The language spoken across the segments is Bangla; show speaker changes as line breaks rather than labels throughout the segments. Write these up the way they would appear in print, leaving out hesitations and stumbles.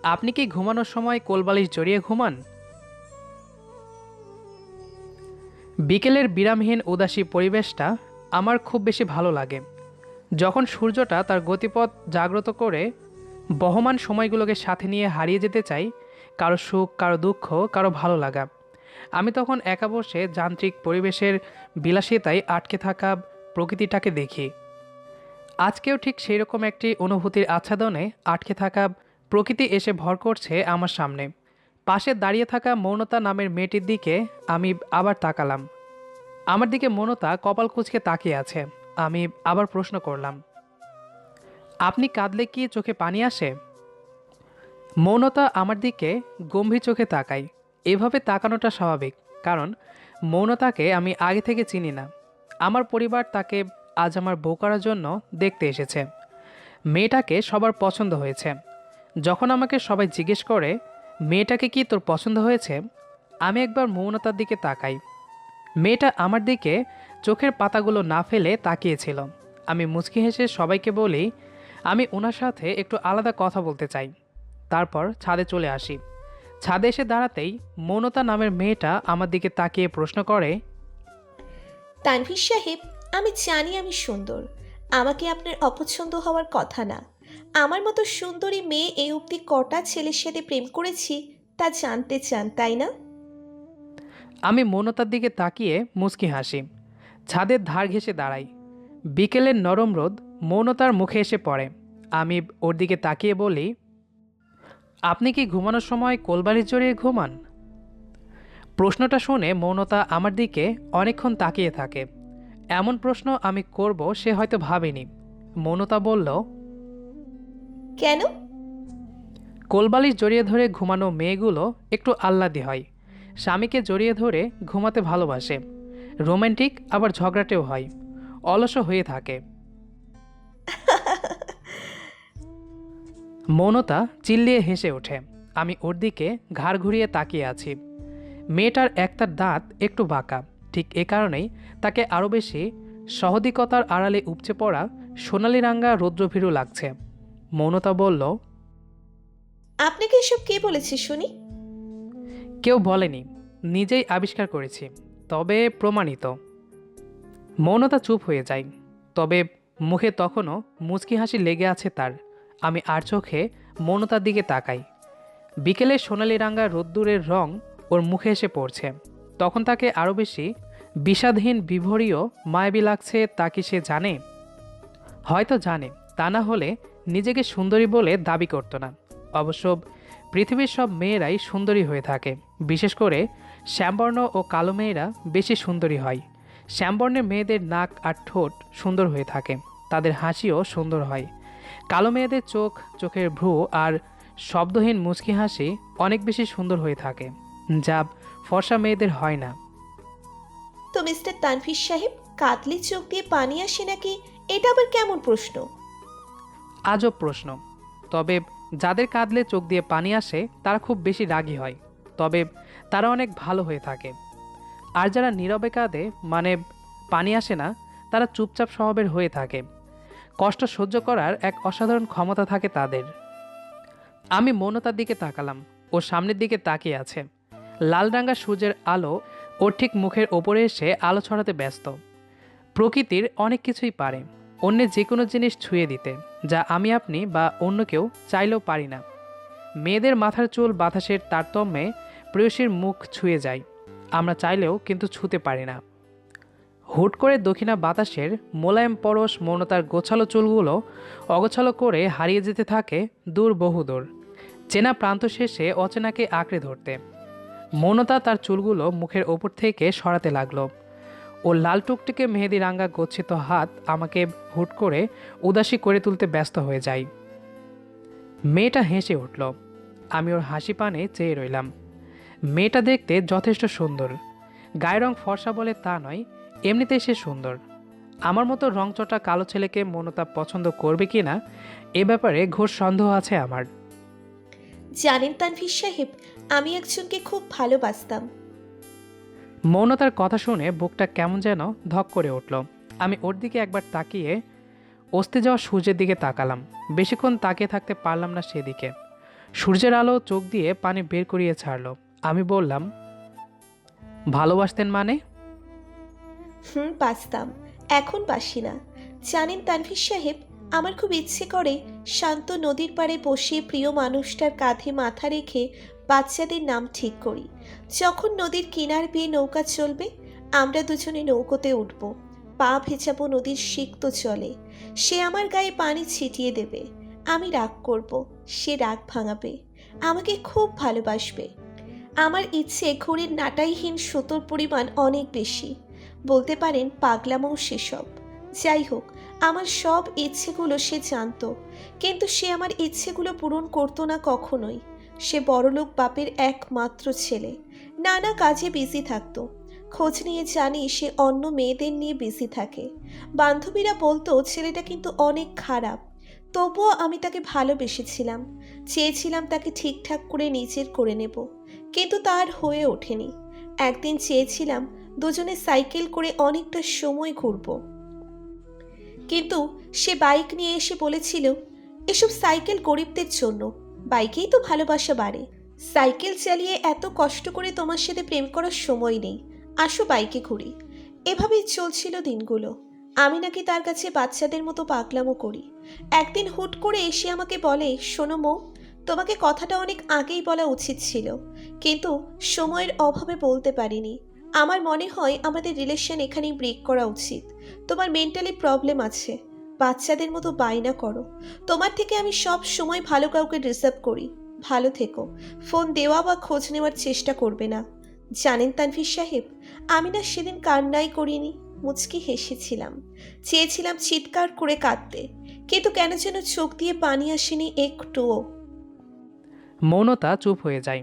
আপনি কি ঘুমানোর সময় কোলবালিশ জড়িয়ে ঘুমান? বিকেলের বিরামহীন উদাসী পরিবেশটা আমার খুব বেশি ভালো লাগে। যখন সূর্যটা তার গতিপথ জাগ্রত করে বহমান সময়গুলোকে সাথে নিয়ে হারিয়ে যেতে চাই, কারো সুখ, কারো দুঃখ, কারো ভালো লাগা, আমি তখন একা বসে যান্ত্রিক পরিবেশের বিলাসিতায় আটকে থাকা প্রকৃতিটাকে দেখি। আজকেও ঠিক সেই রকম একটি অনুভূতির আচ্ছাদনে আটকে থাকা প্রকৃতি এসে ভর করছে আমার সামনে। পাশে দাঁড়িয়ে থাকা মৌনতা নামের মেয়েটির দিকে আমি আবার তাকালাম। আমার দিকে মৌনতা কপাল কুঁচকে তাকিয়ে আছে। আমি আবার প্রশ্ন করলাম, আপনি কাঁদলে কি চোখে পানি আসে? মৌনতা আমার দিকে গম্ভীর চোখে তাকায়। এভাবে তাকানোটা স্বাভাবিক, কারণ মৌনতাকে আমি আগে থেকে চিনি না। আমার পরিবার তাকে আজ আমার বউ করার জন্য দেখতে এসেছে। মেয়েটাকে সবার পছন্দ হয়েছে। যখন আমাকে সবাই জিজ্ঞেস করে, মেয়েটাকে কি তোর পছন্দ হয়েছে, আমি একবার মৌনতার দিকে তাকাই। মেয়েটা আমার দিকে চোখের পাতাগুলো না ফেলে তাকিয়েছিল। আমি মুচকি হেসে সবাইকে বলি, আমি ওনার সাথে একটু আলাদা কথা বলতে চাই। তারপর ছাদে চলে আসি। ছাদে এসে দাঁড়াতেই মৌনতা নামের মেয়েটা আমার দিকে তাকিয়ে প্রশ্ন করে,
তানভীর সাহেব, আমি জানি আমি সুন্দর। আমাকে আপনার অপছন্দ হওয়ার কথা না। আমার মতো সুন্দরী মেয়ে এই অবধি কটা ছেলের সাথে প্রেম করেছি তা জানতে চান, তাই না?
আমি মৌনতার দিকে তাকিয়ে মুচকি হাসি। ছাদের ধার ঘেঁষে দাঁড়াই। বিকেলের নরম রোদ মৌনতার মুখে এসে পড়ে। আমি ওর দিকে তাকিয়ে বলি, আপনি কি ঘুমানোর সময় কোলবালিশ জড়িয়ে ঘুমান? প্রশ্নটা শুনে মৌনতা আমার দিকে অনেকক্ষণ তাকিয়ে থাকে। এমন প্রশ্ন আমি করব সে হয়তো ভাবেনি। মৌনতা বলল,
কেন?
কোলবালিশ জড়িয়ে ধরে ঘুমানো মেয়েগুলো একটু আহ্লাদি হয়। স্বামীকে জড়িয়ে ধরে ঘুমাতে ভালোবাসে। রোমান্টিক, আবার ঝগড়াটেও হয়। অলস হয়ে থাকে। মৌনতা চিল্লিয়ে হেসে ওঠে। আমি ওর দিকে ঘাড় ঘুরিয়ে তাকিয়ে আছি। মেয়েটার একটার দাঁত একটু বাঁকা। ঠিক এ কারণেই তাকে আরও বেশি সহদিকতার আড়ালে উপচে পড়া সোনালি রাঙ্গা রৌদ্রভীরু লাগছে। মৌনতা বলল,
আপনাকে এসব কে বলেছে শুনি?
কেউ বলেনি, নিজেই আবিষ্কার করেছি, তবে প্রমাণিত। মৌনতা চুপ হয়ে যায়, তবে মুখে তখনও মুচকি হাসি লেগে আছে তার। আমি আর চোখে মৌনতার দিকে তাকাই। বিকেলে সোনালি রাঙ্গা রোদ্দুরের রং ওর মুখে এসে পড়ছে। তখন তাকে আরও বেশি বিষাদহীন, বিভরীয়, মায়াবী লাগছে। তা কি সে জানে? হয়তো জানে, তা না হলে নিজেকে সুন্দরী বলে দাবি করত না। অবশ্য পৃথিবীর সব মেয়েরাই সুন্দরী হয়ে থাকে। বিশেষ করে শ্যামবর্ণ ও কালো মেয়েরা বেশি সুন্দরী হয়। শ্যামবর্ণের মেয়েদের নাক আর ঠোঁট সুন্দর হয়ে থাকে, তাদের হাসিও সুন্দর হয়। কালো মেয়েদের চোখ, চোখের ভ্রু আর শব্দহীন মুচকি হাসি অনেক বেশি সুন্দর হয়ে থাকে, যা ফর্সা মেয়েদের হয় না।
তো মিস্টার তানভীর সাহেব, কাতলি চোখ দিয়ে পানি আসে নাকি? এটা আবার কেমন প্রশ্ন?
আজব প্রশ্ন। তবে যাদের কাঁদলে চোখ দিয়ে পানি আসে তারা খুব বেশি রাগী হয়, তবে তারা অনেক ভালো হয়ে থাকে। আর যারা নীরবে কাঁদে, মানে পানি আসে না, তারা চুপচাপ স্বভাবের হয়ে থাকে। কষ্ট সহ্য করার এক অসাধারণ ক্ষমতা থাকে তাদের। আমি মৌনতার দিকে তাকালাম। ও সামনের দিকে তাকিয়ে আছে। লাল রাঙা সূর্যের আলো ওর ঠিক মুখের ওপরে এসে আলো ছড়াতে ব্যস্ত। প্রকৃতির অনেক কিছুই পারে অন্যের যে কোনো জিনিস ছুঁয়ে দিতে, যা আমি, আপনি বা অন্য কেউ চাইলেও পারি না। মেয়েদের মাথার চুল বাতাসের তারতম্যে প্রেয়সীর মুখ ছুঁয়ে যায়, আমরা চাইলেও কিন্তু ছুঁতে পারি না। হুট করে দক্ষিণা বাতাসের মোলায়েম পরশ মৌনতার গোছালো চুলগুলো অগোছালো করে হারিয়ে যেতে থাকে দূর, বহুদূর, চেনা প্রান্ত শেষে অচেনাকে আঁকড়ে ধরতে। মৌনতা তার চুলগুলো মুখের ওপর থেকে সরাতে লাগলো। ও লাল টুকটুকে মেহেদি রাঙ্গা গচ্ছিত হাত আমাকে হুট করে উদাসী করে তুলতে ব্যস্ত হয়ে যায়। মেয়েটা হেসে উঠল। আমি ওর হাসি পানে চেয়ে রইলাম। মেয়েটা দেখতে যথেষ্ট সুন্দর। গায়ের রং ফর্সা বলে তা নয়, এমনিতেই সে সুন্দর। আমার মতো রংচটা কালো ছেলেকে মৌনতা পছন্দ করবে কি না, এ ব্যাপারে ঘোর সন্দেহ আছে আমার।
জানেন তানভীর সাহেব, আমি একজনকে খুব ভালোবাসতাম।
মৌনতার কথা শুনে বুকটা কেমন যেন ধক করে উঠল। আমি ওর দিকে একবার তাকিয়ে অস্তে যাওয়া সূর্যের দিকে তাকালাম। বেশিক্ষণ তাকিয়ে থাকতে পারলাম না সেদিকে। সূর্যের আলো চোখ দিয়ে পানি বের করিয়ে ছাড়লো। আমি বললাম, ভালোবাসতেন মানে?
বাঁচতাম, এখন বাসি না। জানেন তানভীর সাহেব, আমার খুব ইচ্ছে করে শান্ত নদীর পাড়ে বসে প্রিয় মানুষটার কাঁধে মাথা রেখে বাচ্চাদের নাম ঠিক করি। যখন নদীর কিনার বেয়ে নৌকা চলবে, আমরা দুজনে নৌকোতে উঠব, পা ভেজাবো নদীর সিক্ত জলে। সে আমার গায়ে পানি ছিটিয়ে দেবে, আমি রাগ করব, সে রাগ ভাঙাবে, আমাকে খুব ভালোবাসবে। আমার ইচ্ছে ঘড়ির নাটাইহীন সুতোর পরিমাণ অনেক বেশি, বলতে পারেন পাগলামও সেসব। যাই হোক, আমার সব ইচ্ছেগুলো সে জানতো, কিন্তু সে আমার ইচ্ছেগুলো পূরণ করতো না কখনোই। সে বড়লোক বাপের একমাত্র ছেলে, নানা কাজে বিজি থাকতো। খোঁজ নিয়ে জানি সে অন্য মেয়েদের নিয়ে বিজি থাকে। বান্ধবীরা বলতো ছেলেটা কিন্তু অনেক খারাপ, তবুও আমি তাকে ভালোবেসেছিলাম, চেয়েছিলাম তাকে ঠিকঠাক করে নিজের করে নেব, কিন্তু তার হয়ে ওঠেনি। একদিন চেয়েছিলাম দুজনে সাইকেল করে অনেকটা সময় ঘুরব, কিন্তু সে বাইক নিয়ে এসে বলেছিল, এসব সাইকেল গরিবদের জন্য, বাইকেই তো ভালোবাসা বাড়ে। সাইকেল চালিয়ে এত কষ্ট করে তোমার সাথে প্রেম করার সময় নেই, আসো বাইকে ঘুরি। এভাবেই চলছিল দিনগুলো। আমি নাকি তার কাছে বাচ্চাদের মতো পাগলামো করি। একদিন হুট করে এসে আমাকে বলে, শোনো মৌ, তোমাকে কথাটা অনেক আগেই বলা উচিত ছিল, কিন্তু সময়ের অভাবে বলতে পারিনি। আমার মনে হয় আমাদের রিলেশন এখানেই ব্রেক করা উচিত। তোমার মেন্টালি প্রবলেম আছে, বাচ্চাদের মতো বায়না করো। তোমার থেকে আমি সব সময় ভালো কাউকে ডিজার্ভ করি। ভালো থেকো, ফোন দেওয়া বা খোঁজ নেওয়ার চেষ্টা করবে না। জানেন তানভীর সাহেব, আমি না সেদিন কান্নাই করিনি, মুচকি হেসেছিলাম। চেয়েছিলাম চিৎকার করে কাঁদতে, কিন্তু কেন যেন চোখ দিয়ে পানি আসেনি একটুও।
মৌনতা চুপ হয়ে যায়।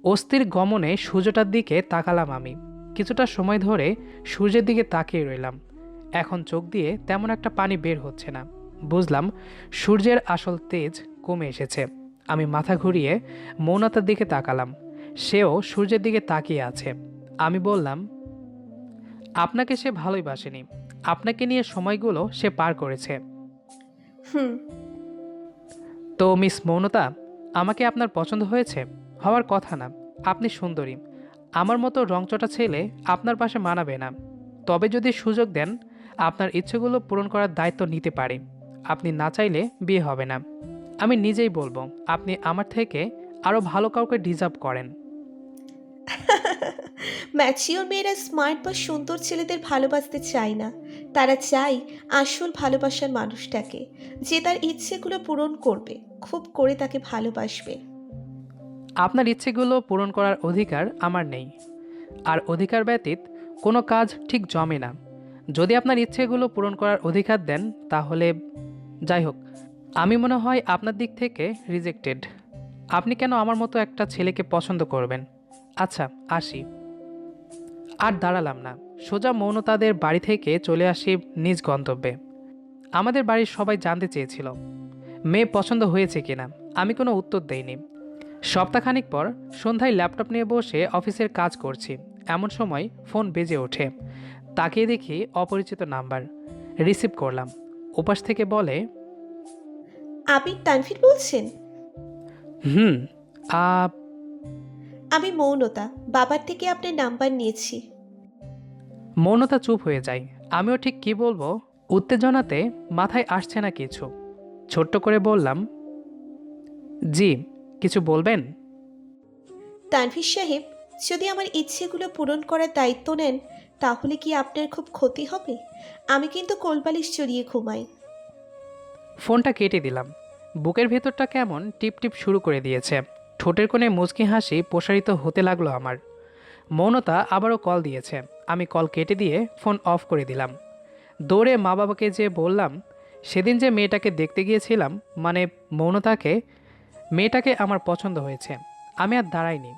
অস্থির গমনে সূর্যটার দিকে তাকালাম আমি। কিছুটা সময় ধরে সূর্যের দিকে তাকিয়ে রইলাম। এখন চোখ দিয়ে তেমন একটা পানি বের হচ্ছে না। বুঝলাম সূর্যের আসল তেজ কমে এসেছে। আমি মাথা ঘুরিয়ে মৌনতার দিকে তাকালাম। সেও সূর্যের দিকে তাকিয়ে আছে। আমি বললাম, আপনাকে সে ভালোই বাসেনি, আপনাকে নিয়ে সময়গুলো সে পার করেছে।
হুম।
তো মিস মৌনতা, আমাকে আপনার পছন্দ হয়েছে? হওয়ার কথা না, আপনি সুন্দরী। আমার মতো রংচটা ছেলে আপনার পাশে মানাবে না। তবে যদি সুযোগ দেন, আপনার ইচ্ছেগুলো পূরণ করার দায়িত্ব নিতে পারি। আপনি না চাইলে বিয়ে হবে না। আমি নিজেই বলবো আপনি আমার থেকে আরও ভালো কাউকে ডিজার্ভ করেন।
ম্যাচিওর মেয়েরা স্মার্ট বা সুন্দর ছেলেদের ভালোবাসতে চায় না, তারা চায় আসল ভালোবাসার মানুষটাকে, যে তার ইচ্ছেগুলো পূরণ করবে, খুব করে তাকে ভালোবাসবে।
আপনার ইচ্ছেগুলো পূরণ করার অধিকার আমার নেই, আর অধিকার ব্যতীত কোনো কাজ ঠিক জমে না। যদি আপনার ইচ্ছেগুলো পূরণ করার অধিকার দেন তাহলে, যাই হোক, আমি মনে হয় আপনার দিক থেকে রিজেক্টেড। আপনি কেন আমার মতো একটা ছেলেকে পছন্দ করবেন? আচ্ছা, আসি। আর দাঁড়ালাম না, সোজা মৌনতাদের বাড়ি থেকে চলে আসি নিজ গন্তব্যে। আমাদের বাড়ির সবাই জানতে চেয়েছিল মেয়ে পছন্দ হয়েছে কিনা। আমি কোনো উত্তর দেইনি। সপ্তাহখানিক পর সন্ধ্যায় ল্যাপটপ নিয়ে বসে অফিসের কাজ করছি, এমন সময় ফোন বেজে ওঠে। তাকিয়ে দেখি অপরিচিত নাম্বার। রিসিভ করলাম। ওপাশ থেকে বলে,
আপনি তানভীর বলছেন?
হুম। আ
আমি মৌনতা, বাবার থেকে আপনার নাম্বার নিয়েছি।
মৌনতা চুপ হয়ে যায়। আমিও ঠিক কি বলবো উত্তেজনাতে মাথায় আসছে না কিছু। ছোট্ট করে বললাম, জি, কিছু বলবেন?
তানভীর সাহেব, যদি আমার ইচ্ছেগুলো পূরণ করার দায়িত্ব নেন, তাহলে কি আপনার খুব ক্ষতি হবে? আমি কিন্তু কোলবালিশ জড়িয়ে ঘুমাই।
ফোনটা কেটে দিলাম। বুকের ভেতরটা কেমন টিপ টিপ শুরু করে দিয়েছে। ঠোঁটের কোণে মুচকি হাসি প্রসারিত হতে লাগলো আমার। মৌনতা আবারও কল দিয়েছে। আমি কল কেটে দিয়ে ফোন অফ করে দিলাম। দৌড়ে মা বাবাকে যে বললাম, সেদিন যে মেয়েটাকে দেখতে গিয়েছিলাম, মানে মৌনতাকে, মেয়েটাকে আমার পছন্দ হয়েছে। আমি আর দাঁড়াইনি।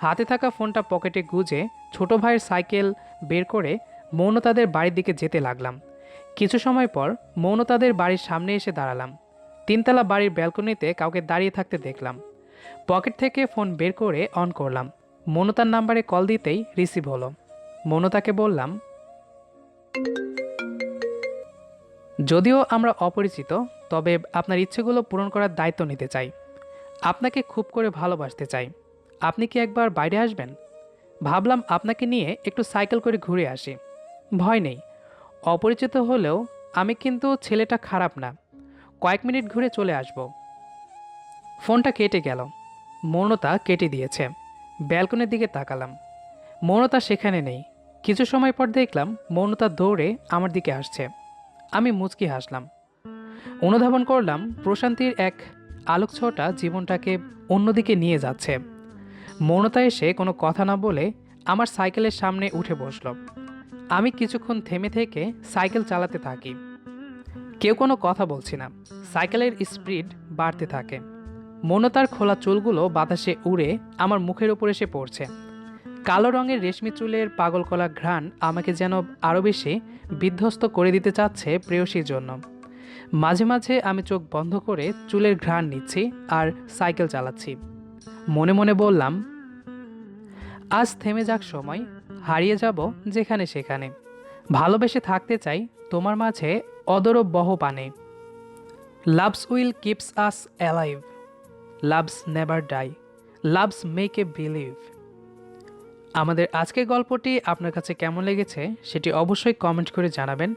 হাতে থাকা ফোনটা পকেটে গুজে ছোট ভাইয়ের সাইকেল বের করে মৌনতাদের বাড়ির দিকে যেতে লাগলাম। কিছু সময় পর মৌনতাদের বাড়ির সামনে এসে দাঁড়ালাম। তিনতলা বাড়ির ব্যালকনিতে কাউকে দাঁড়িয়ে থাকতে দেখলাম। পকেট থেকে ফোন বের করে অন করলাম। মৌনতার নাম্বারে কল দিতেই রিসিভ হলো। মৌনতাকে বললাম, যদিও আমরা অপরিচিত, তবে আপনার ইচ্ছেগুলো পূরণ করার দায়িত্ব নিতে চাই। আপনাকে খুব করে ভালোবাসতে চাই। আপনি কি একবার বাইরে আসবেন? ভাবলাম আপনাকে নিয়ে একটু সাইকেল করে ঘুরে আসি। ভয় নেই, অপরিচিত হলেও আমি কিন্তু ছেলেটা খারাপ না। কয়েক মিনিট ঘুরে চলে আসব। ফোনটা কেটে গেল। মৌনতা কেটে দিয়েছে। ব্যালকনির দিকে তাকালাম। মৌনতা সেখানে নেই। কিছু সময় পর দেখলাম মৌনতা দৌড়ে আমার দিকে আসছে। আমি মুচকি হাসলাম। অনুধাবন করলাম প্রশান্তির এক আলোকছোঁয়াটা জীবনটাকে অন্যদিকে নিয়ে যাচ্ছে। মৌনতা এসে কোনো কথা না বলে আমার সাইকেলের সামনে উঠে বসল। আমি কিছুক্ষণ থেমে থেকে সাইকেল চালাতে থাকি। কেউ কোনো কথা বলছি না। সাইকেলের স্পিড বাড়তে থাকে। মৌনতার খোলা চুলগুলো বাতাসে উড়ে আমার মুখের উপর এসে পড়ছে। কালো রঙের রেশমি চুলের পাগল কলা ঘ্রাণ আমাকে যেন আরও বেশি বিধ্বস্ত করে দিতে চাচ্ছে প্রেয়সীর জন্য। মাঝে মাঝে আমি চোখ বন্ধ করে চুলের ঘ্রাণ নিচ্ছি আর সাইকেল চালাচ্ছি। মনে মনে বললাম, আজ থেমে যাক সময়, হারিয়ে যাব যেখানে সেখানে। ভালোবেসে থাকতে চাই তোমার মাঝে অদরব বহপানে। Loves will keeps us alive, loves never die, loves make a believe. আমাদের আজকের গল্পটি আপনার কাছে কেমন লেগেছে সেটি অবশ্যই কমেন্ট করে জানাবেন।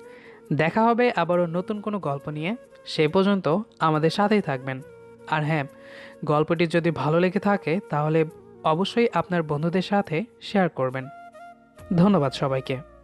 দেখা হবে আবারও নতুন কোনো গল্প নিয়ে। সেই পর্যন্ত আমাদের সাথেই থাকবেন। আর হ্যাঁ, গল্পটি যদি ভালো লেগে থাকে তাহলে অবশ্যই আপনার বন্ধুদের সাথে শেয়ার করবেন। ধন্যবাদ সবাইকে।